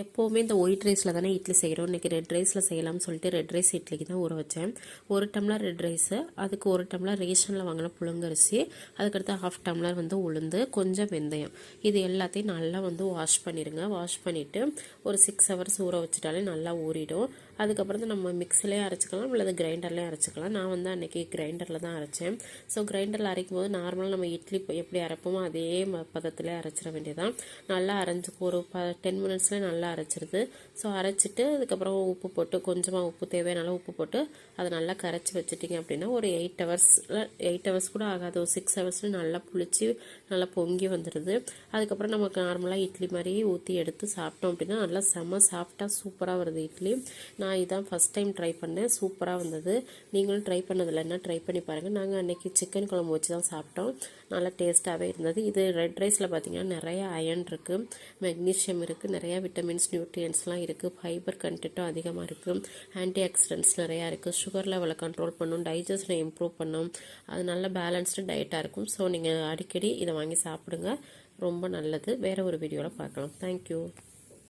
எப்போவுமே இந்த ஒயிட் ரைஸில் தானே இட்லி செய்கிறோம். இன்றைக்கி ரெட் ரைஸில் செய்யலாம்னு சொல்லிட்டு ரெட் ரைஸ் இட்லிக்கு தான் ஊற வச்சேன். 1 டம்ளர் ரெட் ரைஸு, அதுக்கு 1 டம்ளர் ரேஷனில் வாங்கின புழுங்கரிசி, அதுக்கடுத்து 1/2 டம்ளர் உளுந்து, கொஞ்சம் வெந்தயம், இது எல்லாத்தையும் நல்லா வாஷ் பண்ணிடுங்க. வாஷ் பண்ணிவிட்டு ஒரு 6 ஹவர்ஸ் ஊற வச்சுட்டாலே நல்லா ஊறிடும். அதுக்கப்புறம் நம்ம மிக்ஸிலேயே அரைச்சிக்கலாம், இல்லை கிரைண்டர்லேயே அரைச்சிக்கலாம். நான் அன்றைக்கி கிரைண்டரில் தான் அரைச்சேன். ஸோ கிரைண்டரில் அரைக்கும் போது நார்மலாக நம்ம இட்லி எப்படி அரைப்போமோ அதே பதத்தில் அரைச்சிட வேண்டியதான். நல்லா அரைஞ்சி ஒரு 10 மினிட்ஸ்லேயே நல்லா அரைச்சிருது. ஸோ அரைச்சிட்டு அதுக்கப்புறம் உப்பு போட்டு, கொஞ்சமாக உப்பு, தேவையான உப்பு போட்டு அதை நல்லா கரைச்சி வச்சுட்டிங்க அப்படின்னா ஒரு 8 ஹவர்ஸ் கூட ஆகாது, ஒரு 6 ஹவர்ஸில் நல்லா புளிச்சு நல்லா பொங்கி வந்துடுது. அதுக்கப்புறம் நமக்கு நார்மலாக இட்லி மாதிரி ஊற்றி எடுத்து சாப்பிட்டோம் அப்படின்னா நல்லா செம்ம சாஃப்டாக சூப்பராக வருது இட்லி. நான் இதான் ஃபஸ்ட் டைம் ட்ரை பண்ணேன், சூப்பராக வந்தது. நீங்களும் ட்ரை பண்ணதில்லைன்னா ட்ரை பண்ணி பாருங்கள். நாங்கள் அன்றைக்கி சிக்கன் குழம்பு வச்சு தான் சாப்பிட்டோம், நல்லா டேஸ்ட்டாகவே இருந்தது. இது ரெட் ரைஸில் பார்த்திங்கன்னா நிறைய அயன் இருக்குது, மெக்னீஷியம் இருக்குது, நிறையா விட்டமின்ஸ், நியூட்ரியன்ஸ்லாம் இருக்குது, ஃபைபர் கண்டென்ட்டும் அதிகமாக இருக்குது, ஆன்டி ஆக்சிடென்ட்ஸ் நிறையா இருக்குது, சுகர் லெவலை கண்ட்ரோல் பண்ணும், டைஜஷனை இம்ப்ரூவ் பண்ணும், அது நல்ல பேலன்ஸ்டு டயட்டாக இருக்கும். ஸோ நீங்கள் அடிக்கடி இதை வாங்கி சாப்பிடுங்க, ரொம்ப நல்லது. வேறு ஒரு வீடியோவில் பார்க்கலாம். தேங்க்யூ.